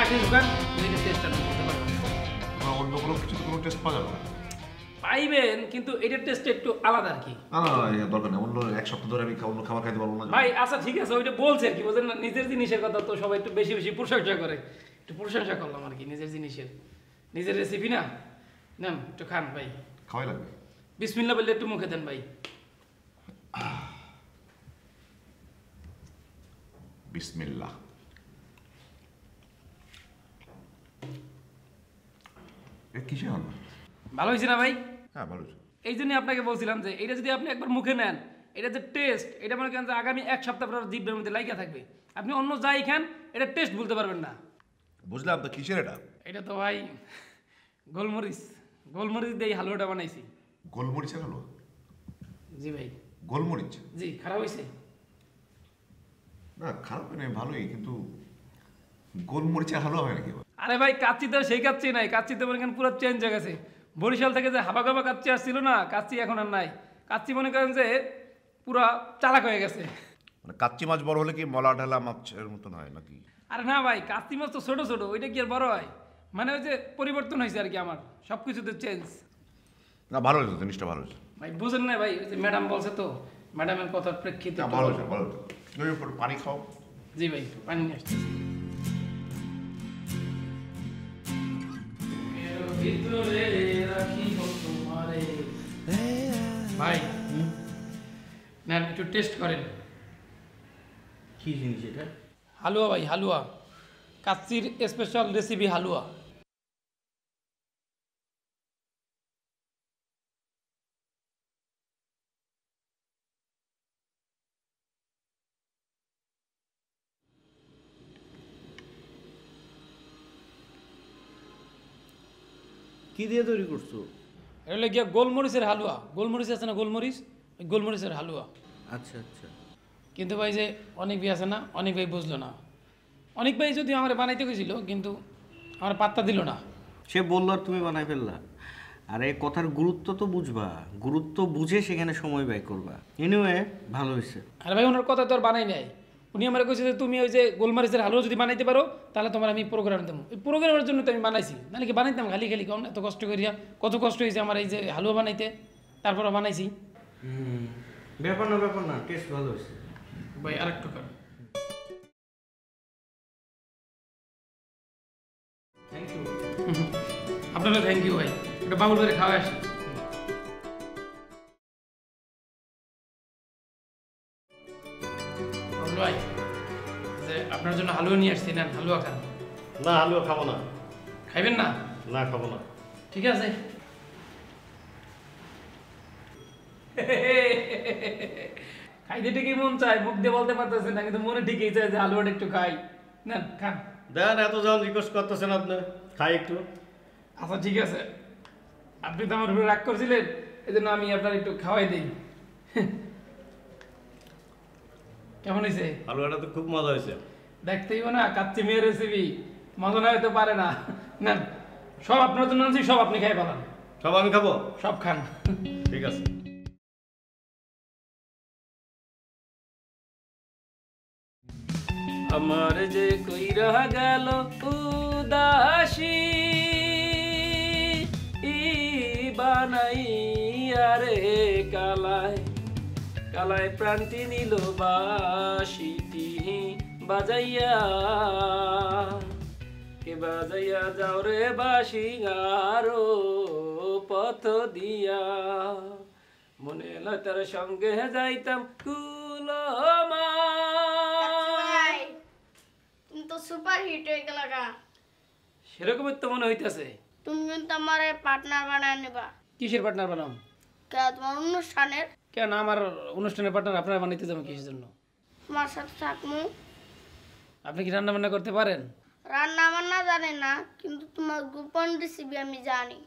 আপনি ঢুকান, এটা টেস্টটা করতে পারবেন। অন্য কোনো টেস্ট পাওয়া যাবে না? পাইবেন, কিন্তু এটার টেস্ট একটু আলাদা আর কি। না দরকার নেই, অন্য এক সপ্তাহ ধরে আমি অন্য খাবার খাইতে পারবো না ভাই আচ্ছা ঠিক আছে, ওইটা বলছে আর কি, বলছেন না নিজের জিনিসের কথা তো সবাই একটু বেশি বেশি প্রশংসা করে, একটু প্রশংসা করলাম আর কি নিজের জিনিসের, নিজের রেসিপি না। নেন একটু খান ভাই, খাওয়াই লাগবে। বিসমিল্লাহ বললে একটু মুখে দেন ভাই। বিসমিল্লাহ। কিসে রান্না? ভালো হয়েছে না ভাই? হ্যাঁ ভালো হয়েছে। এই জন্যই আপনাকে বলছিলাম যে এটা যদি আপনি একবার মুখে নেন, এটা যে টেস্ট, এটা মনে করেন যে আগামী এক সপ্তাহ পর জিভের মধ্যে লাইকা থাকবে। আপনি অন্য যাই খান, এটা টেস্ট বলতে পারবেন না। বুঝলাম, তো কিসের এটা? এটা তো ভাই গোলমরিচ, গোলমরিচ দিয়ে এই হালুয়াটা বানাইছি। গোলমরিচের হালুয়া? জি ভাই। গোলমরিচ? জি, খারাপ হয়েছে? না খারাপ নয়, ভালোই, কিন্তু গোলমরিচের হালুয়া হয় নাকি? আরে ভাই কাচ্চি তো সেই কাচ্চি নাই, কাচ্চি তো মনে করেন পুরো চেঞ্জ হয়ে গেছে। বরিশাল থেকে যে হাবা গাবা কাচ্চি আসছিল না, কাচ্চি এখন আর নাই। কাচ্চি মনে করেন যে পুরা চালাক হয়ে গেছে। মানে কাচ্চি মাছ বড় হলে কি মলা ঢালা মাছের মতন হয় নাকি? আরে না ভাই, কাচ্চি মাছ তো ছোট ছোট, ওইটা কি আর বড় হয়? মানে ওই যে পরিবর্তন হয়েছে আর কি, আমার সব কিছুতে চেঞ্জ। না ভালো হয়েছে, জিনিসটা ভালো হয়েছে। ভাই বুঝেন না ভাই, ওই যে ম্যাডাম বলছে তো, ম্যাডামের কথার প্রেক্ষিতে। ভালো হয়েছে, ভালো হয়েছে। তুমি পানি খাও। জি ভাই, পানি নিয়ে আসছি। ভিতরে রাখিব তোমারে। ভাই নেন একটু টেস্ট করেন। কি জিনিস এটা? হালুয়া ভাই, হালুয়া, কাচ্চির স্পেশাল রেসিপি হালুয়া। কি দিয়ে তৈরি করছো? এটা হলো গিয়া গোলমরিচের হালুয়া। গোলমরিচ আছে না, গোলমরিচ, ওই গোলমরিচের হালুয়া। আচ্ছা আচ্ছা। কিন্তু ভাই যে অনেক ভাই আছে না, অনেক ভাই বুঝলো না। অনেক ভাই যদি আমার বানাইতে গেছিল, কিন্তু আমার পাত্তা দিল না। সে বললো আর তুমি বানাই ফেললা। আরে কথার গুরুত্ব তো বুঝবা, গুরুত্ব বুঝে সেখানে সময় ব্যয় করবা। এনিওয়ে ভালো হয়েছে। আর ভাই ওনার কথা তো আর বানাই নাই। উনি আমার কইছে যে তুমি ওই যে গোলমরিচের হালুয়া যদি বানাইতে পারো, তাহলে তোমার আমি প্রোগ্রাম দেবো। এই প্রোগ্রামের জন্য তো আমি বানাইছি, নাহলে কি বানাইতাম খালি খালি? কোন এত কষ্ট করিয়া, কত কষ্ট হয়েছে আমার এই যে হালুয়া বানাইতে, তারপরে বানাইছি। ব্যাপার না, টেস্ট ভালো হয়েছে। ভাই আরেকটু কর। Thank you. আপনারও থ্যাংক ইউ ভাই। ওটা বাবুল ভাইয়ের খাওয়া আসি। বাবুল ভাই, যে আপনার জন্য হালুয়া নিয়ে আসছি, নেন হালুয়া খান। না হালুয়া খাবো না। খাইবেন না? না খাবো না। ঠিক আছে। খাইতে ঠিকই মন চায়, মুখ দিয়ে বলতে পারতেছে না, কিন্তু মনে ঠিকই চায় যে হালুয়াটা একটু খাই। নেন খান। দেন, এত যখন রিকোয়েস্ট করতেছেন আপনি, খাই একটু। আচ্ছা ঠিক আছে, আপনি তো আমার উপরে রাগ করছিলেন, এই জন্য আমি আপনার একটু খাওয়াই দিই। কেমন হয়েছে? হালুয়াটা তো খুব মজা হয়েছে। দেখতেই না, কাচ্চি মেয়ের রেসিপি, মজা না হইতে পারে না। নেন, সব আপনার জন্য আনছি, সব আপনি খাই পালান। সব আমি খাবো? সব খান। ঠিক আছে। আমার যে কইরা গেল উদাসী, বানাইয়া রে কালায় কালায় প্রাণটি নিল বাঁশিটি বাজাইয়া, কে বাজাইয়া যাও রে বাঁশি আরো পথ দিয়া, মনে লতার সঙ্গে যাইতাম কুলমা। তুমি তো সুপার হিট হয়ে গেল গা। সেরকমের তো মনে হইতেছে। তুমি কিন্তু আমার পার্টনার বানায় নেবা। কিসের পার্টনার বানাম? কে তোমার অনুষ্ঠানের? কেন আমার অনুষ্ঠানের পার্টনার আপনারা বানাইতে যাবো কিসের জন্য? তোমার সাথে থাকমু। আপনি কি রান্না বান্না করতে পারেন? রান্না বান্না জানি না, কিন্তু তোমার গোপন রেসিপি আমি জানি।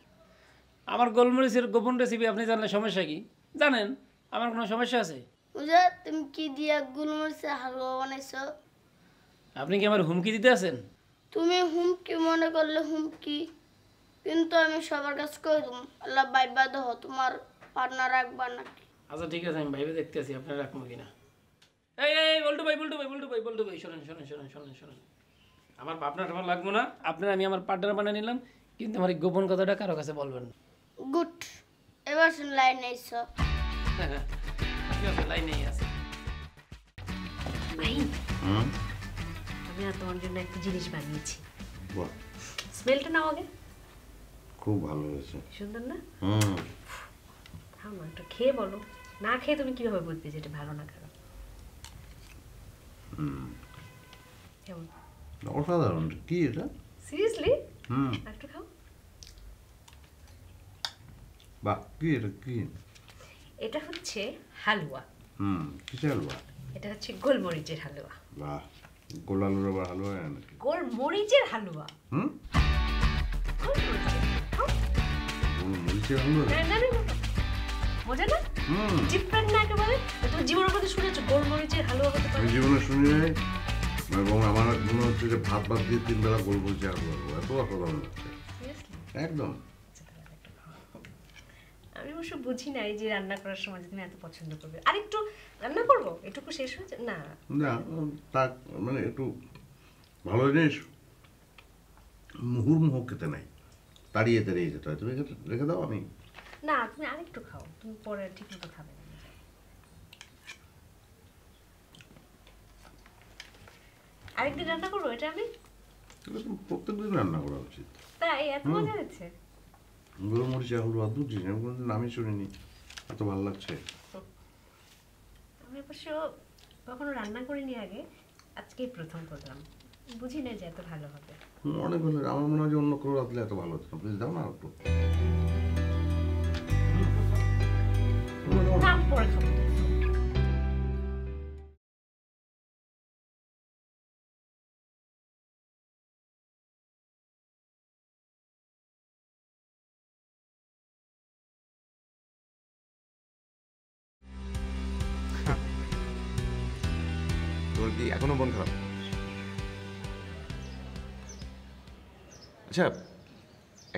আমার গোলমরিচের গোপন রেসিপি আপনি জানলে সমস্যা কি? জানেন, আমার কোনো সমস্যা আছে? বুঝে তুমি কি দিয়ে গোলমরিচের হালুয়া বানাইছো? আপনি কি আমার হুমকি দিতে আছেন? তুমি হুমকি মনে করলে হুমকি, কিন্তু আমি সবার কাছে কই দেবো, আল্লাহ বাইবা দেহ তোমার পার্টনার রাখবা নাকি। আচ্ছা ঠিক আছে, আমি ভাইবে দেখতে আছি আপনার রাখবো কিনা। এই বল্টু ভাই, বল্টু ভাই, বল্টু ভাই, বল্টু ভাই, শোনেন শোনেন শোনেন শোনেন শোনেন, আমার ভাবনা টাবনা লাগবো না, আপনার আমি আমার পার্টনার বানিয়ে নিলাম, কিন্তু আমার এই গোপন কথাটা কারো কাছে বলবেন না। গুড, এবার শুন লাইন এসছ। ঠিক আছে, লাইনেই আছে। ভাই আমি না তোমার জন্য একটা জিনিস বানিয়েছি। বাহ, স্মেলটা নাও আগে। খুব ভালো হয়েছে। সুন্দর না? হুম। খাও না, একটু খেয়ে বলো। না খেয়ে তুমি কিভাবে বুঝবে যে এটা ভালো না খারাপ? কেমন? অসাধারণ। কি এটা? সিরিয়াসলি? হুম। একটু খাও। বাহ, কি এটা কি? এটা হচ্ছে হালুয়া। কিসের হালুয়া? এটা হচ্ছে গোলমরিচের হালুয়া। বাহ, গোলালুর আবার হালুয়া নাকি? গোলমরিচের হালুয়া। হুম, গোলমরিচের। খাও। গোলমরিচের হালুয়া? না না না, মজা না? ডিফারেন্ট না একেবারে? তুমি জীবনের মধ্যে শুনেছো গোলমরিচের হালুয়া হতে পারে? আমি জীবনে শুনি নাই, এবং আমার মনে হচ্ছে যে ভাত ভাত দিয়ে 3 বেলা গোলমরিচের হালুয়া খাবো। এত অসাধারণ লাগছে সিরিয়াসলি? একদম। আমি অবশ্য বুঝি নাই যে রান্না করার সময় যে তুমি এত পছন্দ করবে। আর একটু রান্না করবো, এটুকু শেষ হয়ে যায় না? না, তা মানে একটু ভালো জিনিস মুহুর্মুহ খেতে নাই, তাড়িয়ে তাড়িয়ে যেতে হয়। তুমি রেখে দাও, আমি না তুমি আরেকটু খাও, তুমি পরে ঠিক মতো খাবে না। আরেকদিন রান্না করবো এটা আমি। প্রত্যেকদিন রান্না করা উচিত। তাই এত মজা হচ্ছে? গোলমরিচের হালুয়া অদ্ভুত জিনিস, আমি কোনোদিন নামই শুনিনি, এত ভালো লাগছে। আমি অবশ্য কখনো রান্না করিনি আগে, আজকেই প্রথম করলাম। বুঝি না যে এত ভালো হবে। অনেক ভালো। আমার মনে হয় যে অন্য কেউ রাখলে এত ভালো হতো না। প্লিজ দাও না একটু। না আমি পরে খাবো। তোর কি এখনো মন খারাপ? আচ্ছা,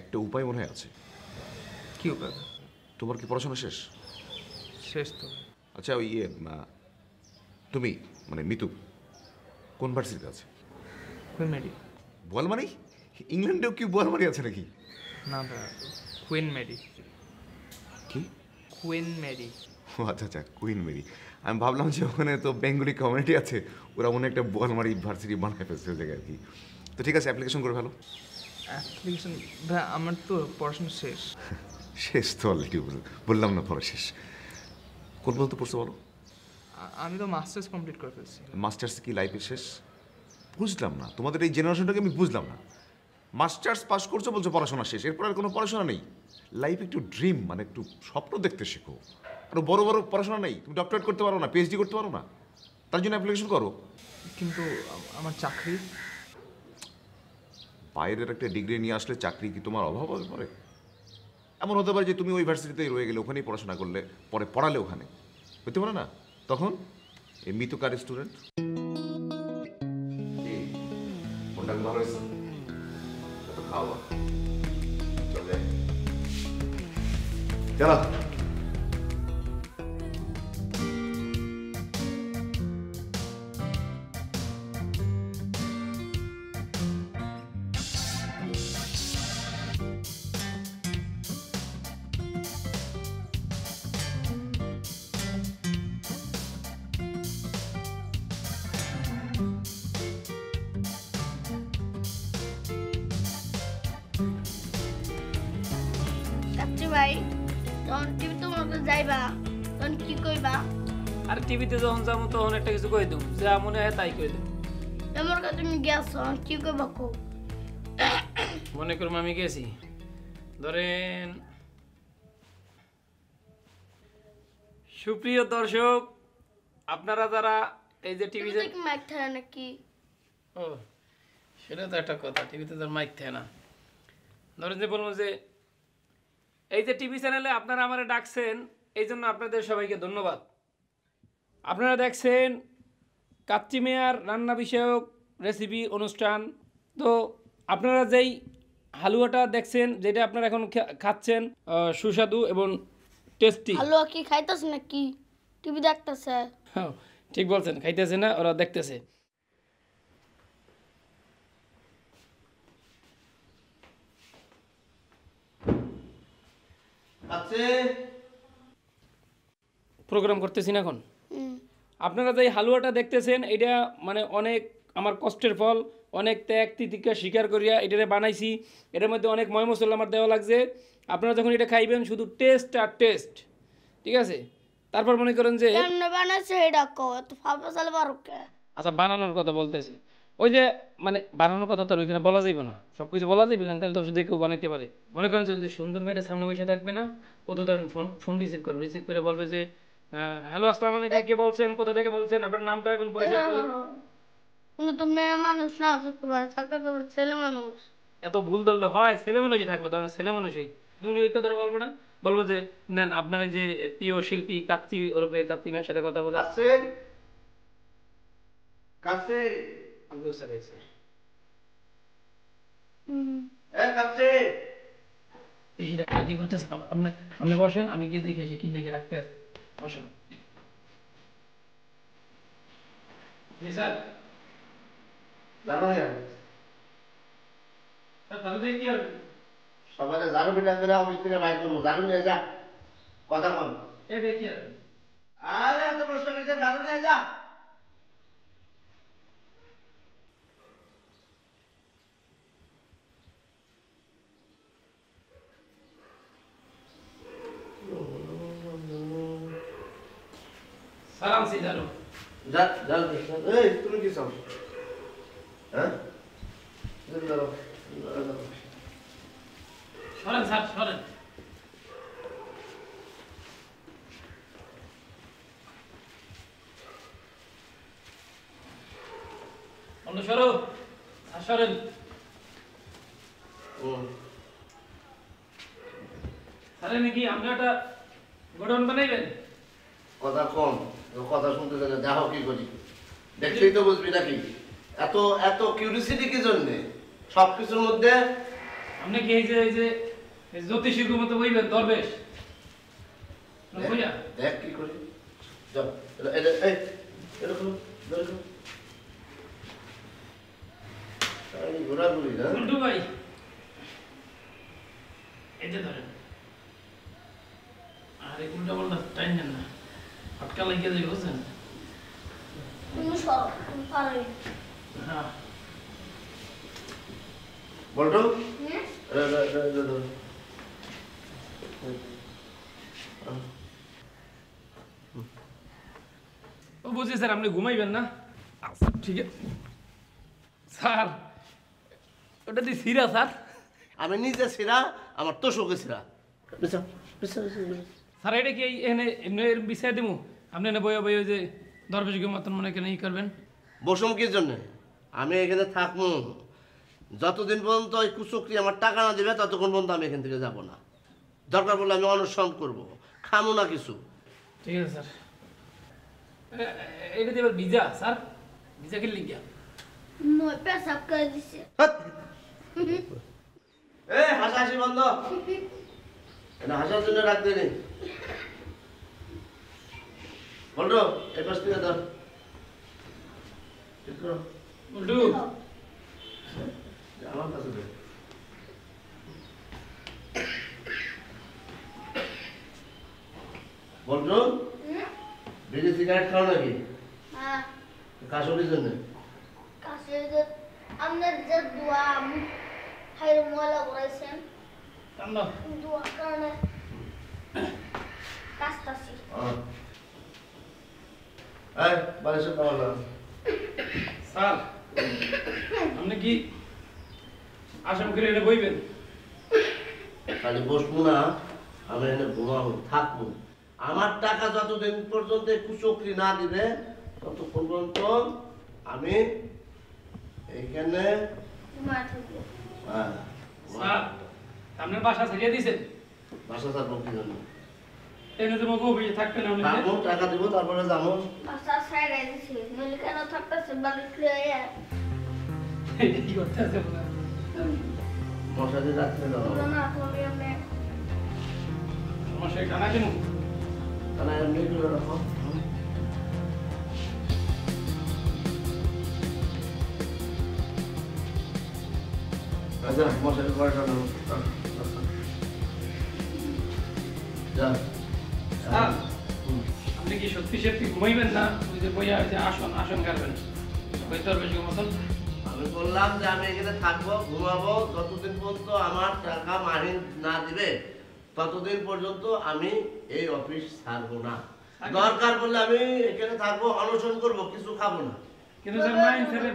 একটা উপায় মনে হয় আছে। কি উপায়? তোমার কি পড়াশোনা শেষ? শেষ তো। আচ্ছা, ওই তুমি মানে মিতু কোন ভার্সিটিতে আছে? Queen Mary. বোয়ালমারি? ইংল্যান্ডেও কি বোয়ালমারি আছে নাকি? না দাদা, কুইন মেরি। কি? Queen Mary. ও আচ্ছা আচ্ছা, কুইন মেরি। আমি ভাবলাম যে ওখানে তো বেঙ্গলি কমিউনিটি আছে, ওরা মনে একটা বোয়ালমারি ভার্সিটি বানায় ফেলছে ওই জায়গায় আর কি। তো ঠিক আছে, অ্যাপ্লিকেশন করে ফেলো। অ্যাপ্লিকেশন? ভাই আমার তো পড়াশোনা শেষ। শেষ তো অলরেডি বললাম না, পড়া শেষ। কোন পর্যন্ত পড়ছো বলো? আমি তো মাস্টার্স কমপ্লিট করে ফেলছি। মাস্টার্স কি লাইফে শেষ? বুঝলাম না, তোমাদের এই জেনারেশনটাকে আমি বুঝলাম না। মাস্টার্স পাস করছো বলছো পড়াশোনা শেষ, এরপর আর কোনো পড়াশোনা নেই? লাইফ একটু ড্রিম, মানে একটু স্বপ্ন দেখতে শেখো। আরো বড় বড় পড়াশোনা নেই? তুমি ডক্টরেট করতে পারো না, পিএইচডি করতে পারো না? তার জন্য অ্যাপ্লিকেশন করো। কিন্তু আমার চাকরি। বাইরের একটা ডিগ্রি নিয়ে আসলে চাকরি কি তোমার অভাব হবে পরে? এমন হতে পারে যে তুমি ওই ভার্সিটিতেই রয়ে গেলে, ওখানেই পড়াশোনা করলে, পরে পড়ালে ওখানে, হতে পারে না? তখন এই মিতুকার স্টুডেন্ট কোনটা ভালো হয়েছে? খাওয়া চলে চলো। কাচ্চি ভাই, যখন টিভি তোমার যাইবা তখন কি কইবা? আর টিভিতে যখন যাবো তখন একটা কিছু কই দেবো, যা মনে হয় তাই কই দেবো। আমার কাছে তুমি গেছো, কি কইবা কো? মনে করুন আমি গেছি, ধরেন সুপ্রিয় দর্শক, আপনারা যারা এই যে টিভি, টিভিতে কি মাইক থাকে নাকি? ও সেটা তো একটা কথা, টিভিতে তো মাইক থাকে না। ধরেন যে বলবো যে এই যে টিভি চ্যানেলে আপনারা আমারে ডাকছেন, এই জন্য আপনাদের সবাইকে ধন্যবাদ। আপনারা দেখছেন কাচ্চি মেয়ার রান্না বিষয়ক রেসিপি অনুষ্ঠান। তো আপনারা যেই হালুয়াটা দেখছেন, যেটা আপনারা এখন খাচ্ছেন, সুস্বাদু এবং টেস্টি। হালুয়া কি খাইতাছ নাকি? টিভি দেখতেছে। হ্যাঁ ঠিক বলছেন, খাইতেছে না, ওরা দেখতেছে। প্রোগ্রাম করতেছি না এখন। হুম। আপনারা যে এই হালুয়াটা দেখতেছেন এটা মানে অনেক আমার কষ্টের ফল, অনেক ত্যাগ তিতিক্ষা স্বীকার করিয়া এটারে বানাইছি। এটার মধ্যে অনেক ময় মশলা আমার দেওয়া লাগছে। আপনারা যখন এটা খাইবেন শুধু টেস্ট আর টেস্ট, ঠিক আছে? তারপর মনে করেন যে কেমনে বানাইছে এটা কও, এত ফাফা চাল পারো কে? আচ্ছা বানানোর কথা বলতেছি, ওই যে মানে বানানোর কথা তো আর ওইখানে বলা যাবে না, সব কিছু বলা যাবে না, তাহলে তো শুধু কেউ বানাইতে পারে। মনে করেন যে সুন্দর মেয়েটা সামনে বসে থাকবে না, ও তো তার ফোন ফোন রিসিভ করবে, রিসিভ করে বলবে যে হ্যালো আসসালামু আলাইকুম, কে বলছেন, কোথা থেকে বলছেন, আপনার নামটা এখন পরিচয় বলুন। তুমি তো মেয়ে মানুষ না, তোমার থাকা তো ছেলে মানুষ। এত ভুল ধরলে হয়? ছেলে মানুষই থাকবে, তখন ছেলে মানুষই। তুমি ওই কথা বলবো না, বলবো যে নেন আপনার এই যে প্রিয় শিল্পী কাপ্তি ওরফে কাপ্তি মেয়ের সাথে কথা বলে আপনি বসেন, আমি গিয়ে দেখে আসি কি দেখে রাখতে আছে। বসেন। জি স্যার। স্যার তাহলে দেখি কি হবে? সবাই জারু বিনা করে অফিস থেকে বাইর করবো, জারু নিয়ে যা, কথা বল। এ দেখি হবে। আরে এত প্রশ্ন করছে, জারু নিয়ে যা। স্যার আনছি জানো। যা যা, এই তুমি কি চাও? হ্যাঁ ধরো, সরেন স্যার সরেন। অন্য সরো, আর সরেন। স্যার নাকি আপনি একটা গোডাউন বানাইবেন? কথা কম, কথা শুনতে গেলে দেখো কি করি, দেখলেই তো বুঝবি নাকি? এত এত কিউরিসিটি কি জন্যে? সব কিছুর মধ্যে আপনি কি এই যে জ্যোতিষীর মতো বইবেন দরবেশ? দেখ কি করি, যাও এরকম ঘোরাঘুরি না। উল্টু ভাই এই যে ধরেন, আরে উল্টা পাল্টা টাইম নেন না, আটকা লাগিয়ে যাবে, বুঝছেন? তুমি সরো, তুমি পারো। হ্যাঁ বলতো ও বুঝছি স্যার, আপনি ঘুমাইবেন না? আচ্ছা ঠিক আছে স্যার, ওটা দিয়ে সিরা স্যার। আমি নিজে ছিড়া, আমার তোষকে ছিড়া। স্যার এটা কি এখানে এমনি বিষয় দেবো? আপনি এনে বই বই ওই যে দরবেশকে মতন মনে কেন ই করবেন? বসুম কি জন্যে? আমি এখানে থাকবো যতদিন পর্যন্ত ওই কুচক্রি আমার টাকা না দেবে, ততক্ষণ পর্যন্ত আমি এখান থেকে যাব না। দরকার পড়লে আমি অনশন করবো, খামো না কিছু। ঠিক আছে স্যার। এটা দিয়ে এবার ভিজা স্যার, ভিজা খেলে গিয়া মই পেশাব করে দিছে। এই হাসাহাসি বন্ধ, এটা হাসার জন্য রাখতে নেই। বলতো এই পাশ থেকে ধর, ঠিক করো। উল্টু আমার কাছে দে। বলতো বিড়ি সিগারেট খাও নাকি? হ্যাঁ, কাশবির জন্য কাছে যে আপনার যে দোয়া হাইরে ময়লা করাইছেন, কান্না। দোয়ার কারণে কাশতাছি। এই বালিশের খাবার না। স্যার আপনি কি আসাম করে এটা বইবেন? খালি বসবো না, আমি এনে ঘুমাবো, থাকবো। আমার টাকা যতদিন পর্যন্ত কুচকরি না দিবে ততক্ষণ পর্যন্ত আমি এইখানে স্যার আপনার বাসা ছেড়ে দিয়েছেন? বাসা থাকবো কি জন্য? এনে তো মগো হয়ে থাকবেন আপনি। থাকবো, টাকা দিব, তারপরে যাবো। বাসা সাইডে দিছি, নইলে কেন থাকতেছে বাড়ি লইয়া? এটা কি করতে আছে বলা? মশারি রাখতে যাবো না তুমি আমি আমার সে কানা কেন? তাহলে এমনি করে রাখো। আচ্ছা মশারি কয়টা নেবো? যা স্যার আপনি কি সত্যি সত্যি ঘুমাইবেন না ওই যে বইয়া ওই যে আসন আসন কাটবেন ওই তোর বেশি মতন? আমি বললাম যে আমি এখানে থাকবো, ঘুমাবো, যতদিন পর্যন্ত আমার টাকা মাহিন না দিবে ততদিন পর্যন্ত আমি এই অফিস ছাড়বো না। দরকার বললে আমি এখানে থাকবো, অনশন করবো, কিছু খাবো না। কিন্তু স্যার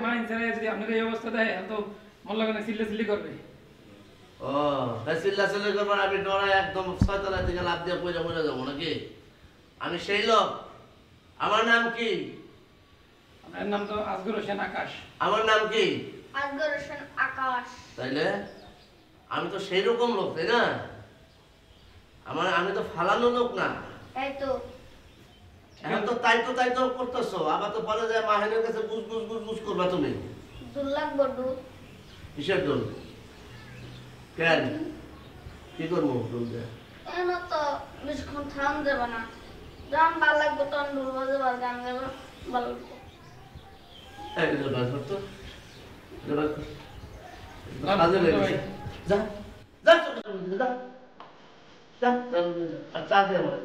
মাইন ছেড়ে যদি আপনার এই অবস্থা দেয় তো মনে লাগে না চিল্লি করবে। ও তাই চিল্লাচিল্লি করবার আমি ডরাই একদম 6 তলা থেকে লাফ দিয়ে পয়সা পয়সা যাবো নাকি? আমি সেই লোক? আমার নাম কি? আপনার নাম তো আজগর হোসেন আকাশ। আমার নাম কি? আজগর হোসেন আকাশ। তাইলে আমি তো সেই রকম লোক, তাই না? আমি তো ফালানো লোক না। এই তো এখন তো তাই তো করতেছো, আবার তো পরে যায় মাহিনের কাছে গুজ করবা তুমি। 2 লাখ বড় কিসের দোল? কেন কি করবো দোল দিয়ে? এনে তো বেশিক্ষণ থাম যাবে না, যখন ভালো লাগবে তখন ঢোল বাজাবার গান গাবে ভালো লাগবে। এই যে বার করতো কাজে লেগেছে। যা যা যা যা আর চা দে আমার।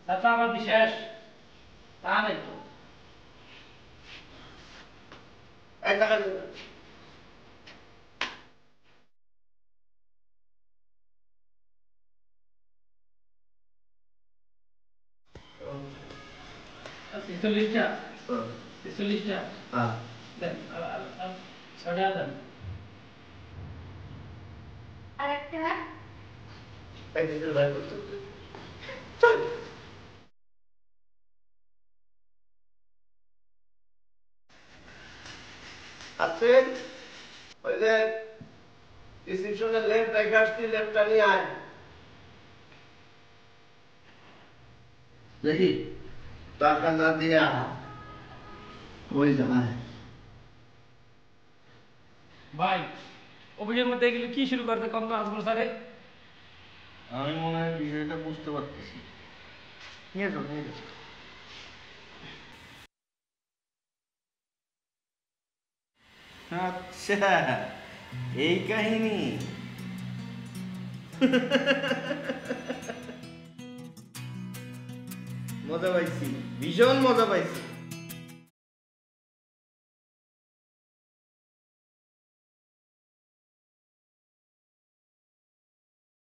চাচা আমার বিশেষ তা নাই তো। এই টাকা দে। আচ্ছা 40টা হ্যাঁ দেন ছড়া দেন। আরেকটা এই যে বার করতো আছেন ওই যে রিসিপশনের লেফট রেখে আসছি, লেফটটা নিয়ে আয়। দেখি টাকা না দিয়া ওই জামায় ভাই অভিযোগের মধ্যে এগুলো কি শুরু করবে কম তো আজগর স্যারে? আমি মনে হয় বিষয়টা বুঝতে পারতেছি। নিয়ে যাও নিয়ে যাও। আচ্ছা এই কাহিনী। মজা পাইছি, ভীষণ মজা পাইছি।